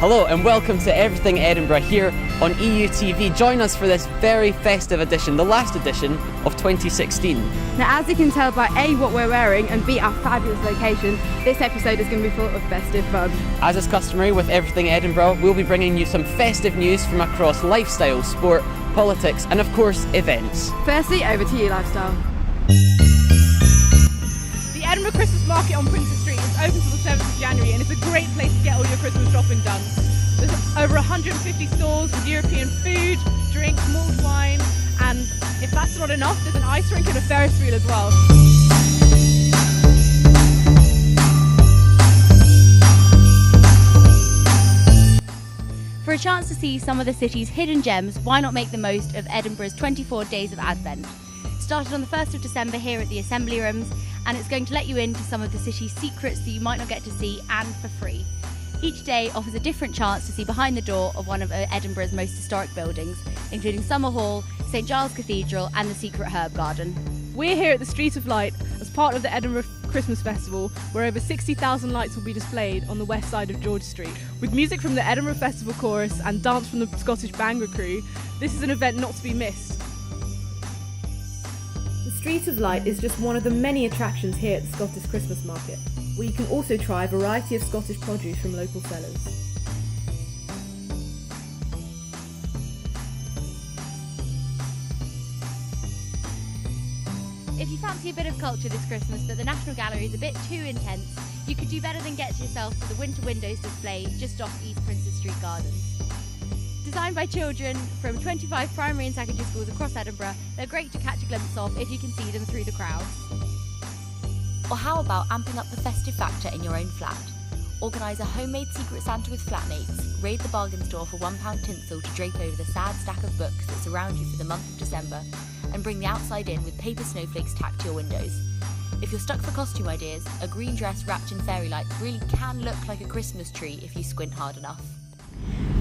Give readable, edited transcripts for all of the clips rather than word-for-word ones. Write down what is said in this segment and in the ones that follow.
Hello and welcome to Everything Edinburgh here on EUTV. Join us for this very festive edition, the last edition of 2016. Now, as you can tell by A, what we're wearing, and B, our fabulous location, this episode is going to be full of festive fun. As is customary with Everything Edinburgh, we'll be bringing you some festive news from across lifestyle, sport, politics and of course events. Firstly, over to you, Lifestyle. The Edinburgh Christmas Market on Princess Street is open till the 7th of January and it's a great place to get all your Christmas shopping done. There's over 150 stalls with European food, drink, mulled wine, and if that's not enough, there's an ice rink and a Ferris wheel as well. For a chance to see some of the city's hidden gems, why not make the most of Edinburgh's 24 days of Advent? It started on the 1st of December here at the Assembly Rooms, and it's going to let you into some of the city's secrets that you might not get to see, and for free. Each day offers a different chance to see behind the door of one of Edinburgh's most historic buildings, including Summer Hall, St Giles Cathedral and the Secret Herb Garden. We're here at the Street of Light as part of the Edinburgh Christmas Festival, where over 60,000 lights will be displayed on the west side of George Street. With music from the Edinburgh Festival Chorus and dance from the Scottish Bhangra crew, this is an event not to be missed. The Street of Light is just one of the many attractions here at the Scottish Christmas Market, where you can also try a variety of Scottish produce from local sellers. If you fancy a bit of culture this Christmas but the National Gallery is a bit too intense, you could do better than get yourself to the Winter Windows display just off East Princess Street Gardens. Designed by children from 25 primary and secondary schools across Edinburgh, they're great to catch a glimpse of if you can see them through the crowds. Or how about amping up the festive factor in your own flat? Organise a homemade Secret Santa with flatmates, raid the bargain store for £1 tinsel to drape over the sad stack of books that surround you for the month of December, and bring the outside in with paper snowflakes tacked to your windows. If you're stuck for costume ideas, a green dress wrapped in fairy lights really can look like a Christmas tree if you squint hard enough.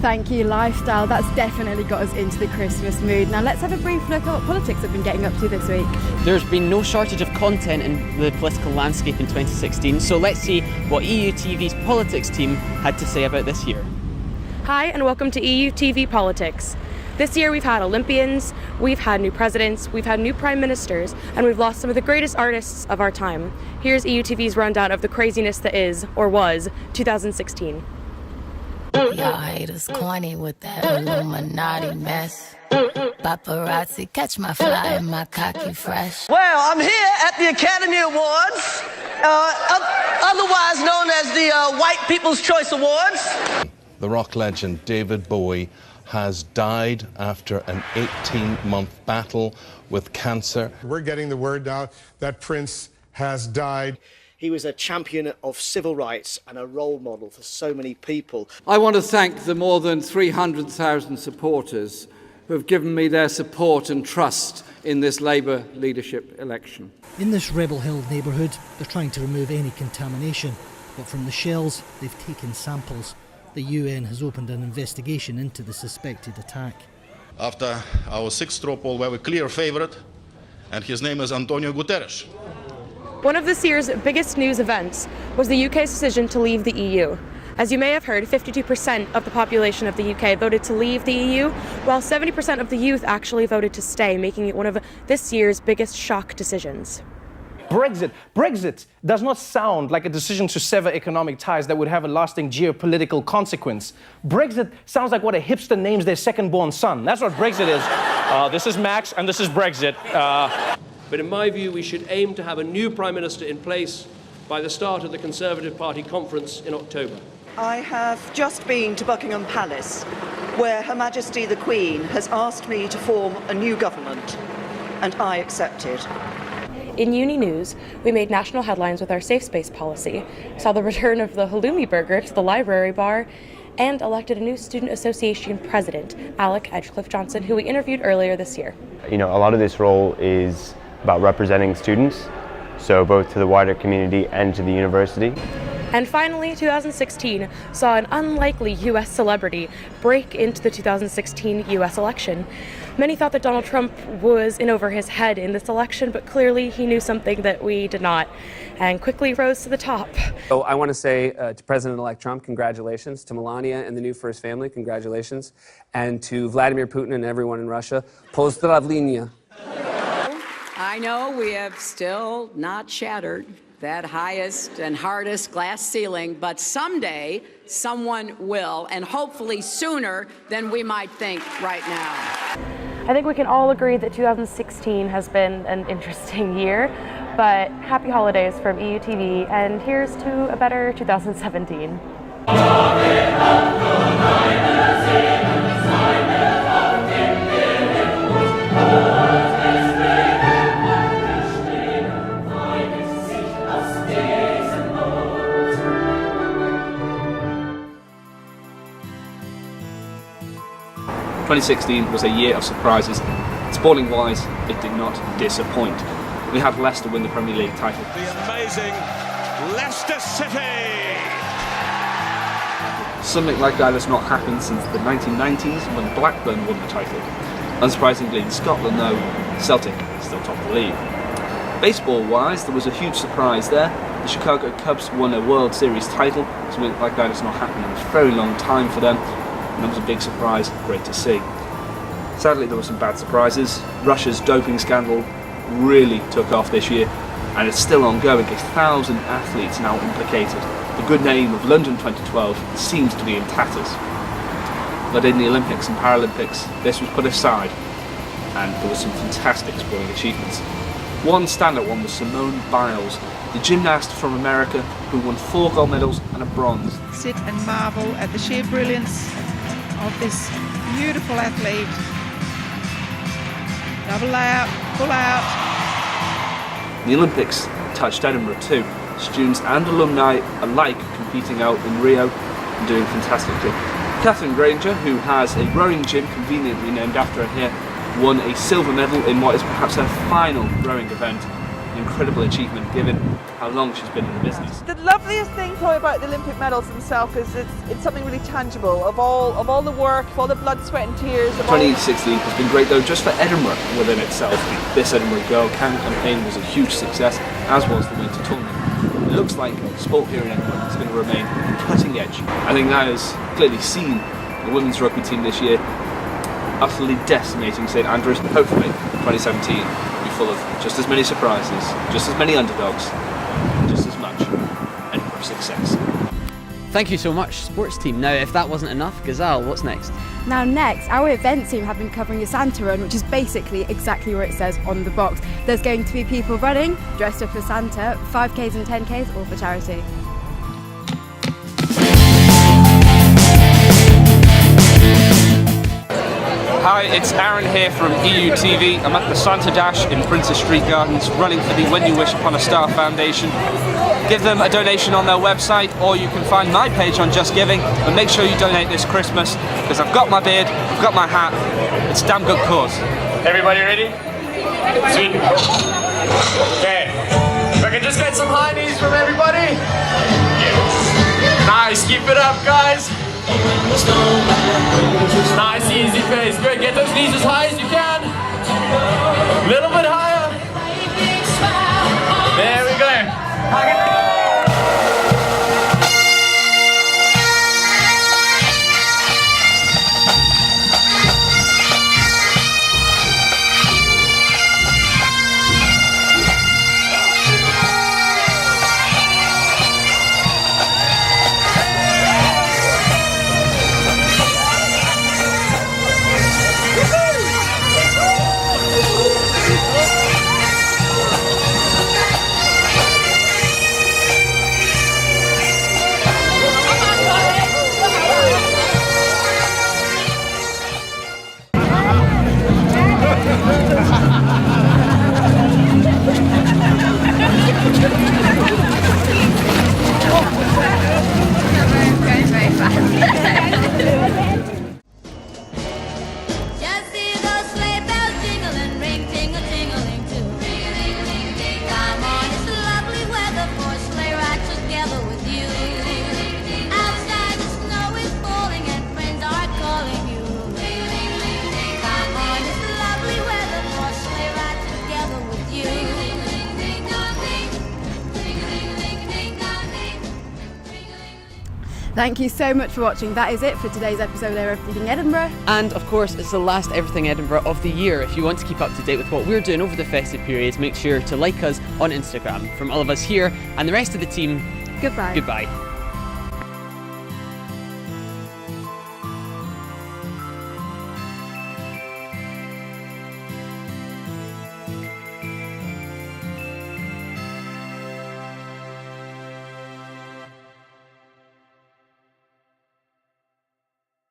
Thank you, Lifestyle. That's definitely got us into the Christmas mood. Now let's have a brief look at what politics have been getting up to this week. There's been no shortage of content in the political landscape in 2016, so let's see what EUTV's politics team had to say about this year. Hi and welcome to EUTV Politics. This year we've had Olympians, we've had new presidents, we've had new prime ministers, and we've lost some of the greatest artists of our time. Here's EUTV's rundown of the craziness that is, or was, 2016. Y'all haters corny with that Illuminati mess. Paparazzi catch my fly and my cocky fresh. Well, I'm here at the Academy Awards, otherwise known as the White People's Choice Awards. The rock legend David Bowie has died after an 18-month battle with cancer. We're getting the word now that Prince has died. He was a champion of civil rights and a role model for so many people. I want to thank the more than 300,000 supporters who have given me their support and trust in this Labour leadership election. In this Rebel Hill neighbourhood, they're trying to remove any contamination, but from the shells, they've taken samples. The UN has opened an investigation into the suspected attack. After our sixth straw poll, we have a clear favourite, and his name is Antonio Guterres. One of this year's biggest news events was the UK's decision to leave the EU. As you may have heard, 52% of the population of the UK voted to leave the EU, while 70% of the youth actually voted to stay, making it one of this year's biggest shock decisions. Brexit does not sound like a decision to sever economic ties that would have a lasting geopolitical consequence. Brexit sounds like what a hipster names their second-born son. That's what Brexit is. This is Max and this is Brexit. But in my view, we should aim to have a new Prime Minister in place by the start of the Conservative Party conference in October. I have just been to Buckingham Palace, where Her Majesty the Queen has asked me to form a new government, and I accepted. In uni news, we made national headlines with our safe space policy, saw the return of the halloumi burger to the library bar, and elected a new Student Association president, Alec Edgecliffe-Johnson, who we interviewed earlier this year. You know, a lot of this role is about representing students, so both to the wider community and to the university. And finally, 2016 saw an unlikely US celebrity break into the 2016 US election. Many thought that Donald Trump was in over his head in this election, but clearly he knew something that we did not, and quickly rose to the top. So I want to say to President-elect Trump, congratulations. To Melania and the new First Family, congratulations. And to Vladimir Putin and everyone in Russia, pozdravlenia. I know we have still not shattered that highest and hardest glass ceiling, but someday someone will, and hopefully sooner than we might think right now. I think we can all agree that 2016 has been an interesting year, but happy holidays from EUTV, and here's to a better 2017. 2016 was a year of surprises. Sporting-wise, it did not disappoint. We had Leicester win the Premier League title. The amazing Leicester City! Something like that has not happened since the 1990s when Blackburn won the title. Unsurprisingly, in Scotland though, Celtic still top the league. Baseball-wise, there was a huge surprise there. The Chicago Cubs won a World Series title. Something like that has not happened in a very long time for them. And that was a big surprise, great to see. Sadly, there were some bad surprises. Russia's doping scandal really took off this year, and it's still ongoing. 1,000 athletes now implicated. The good name of London 2012 seems to be in tatters. But in the Olympics and Paralympics, this was put aside, and there were some fantastic sporting achievements. One standout one was Simone Biles, the gymnast from America who won 4 gold medals and a bronze. Sit and marvel at the sheer brilliance of this beautiful athlete. Double layout, pull out. The Olympics touched Edinburgh too. Students and alumni alike competing out in Rio and doing fantastically. Catherine Granger, who has a rowing gym conveniently named after her here, won a silver medal in what is perhaps her final rowing event. An incredible achievement given how long she's been in the business. The loveliest thing probably about the Olympic medals themselves is it's something really tangible of all the work, of all the blood, sweat and tears. 2016 has been great though just for Edinburgh within itself. This Edinburgh Girl campaign was a huge success, as was the winter tournament. It looks like sport here in Edinburgh is going to remain cutting edge. I think that has clearly seen the women's rugby team this year utterly decimating St Andrews. Hopefully 2017 will be full of just as many surprises, just as many underdogs, just as much Edinburgh success. Thank you so much, sports team. Now, if that wasn't enough, Gazelle, what's next? Now next, our event team have been covering a Santa run, which is basically exactly what it says on the box. There's going to be people running, dressed up as Santa, 5Ks and 10Ks, all for charity. Hi, it's Aaron here from EUTV. I'm at the Santa Dash in Princess Street Gardens, running for the When You Wish Upon a Star Foundation. Give them a donation on their website, or you can find my page on Just Giving, and make sure you donate this Christmas, because I've got my beard, I've got my hat, it's a damn good cause. Everybody ready? Sweet. Okay, if I can just get some high knees from everybody. Nice, keep it up guys. Nice, easy pace. Good, get those knees as high as you can. A little bit higher. There we go. Thank you so much for watching. That is it for today's episode of Everything Edinburgh. And of course, it's the last Everything Edinburgh of the year. If you want to keep up to date with what we're doing over the festive periods, make sure to like us on Instagram. From all of us here and the rest of the team, Goodbye. Goodbye.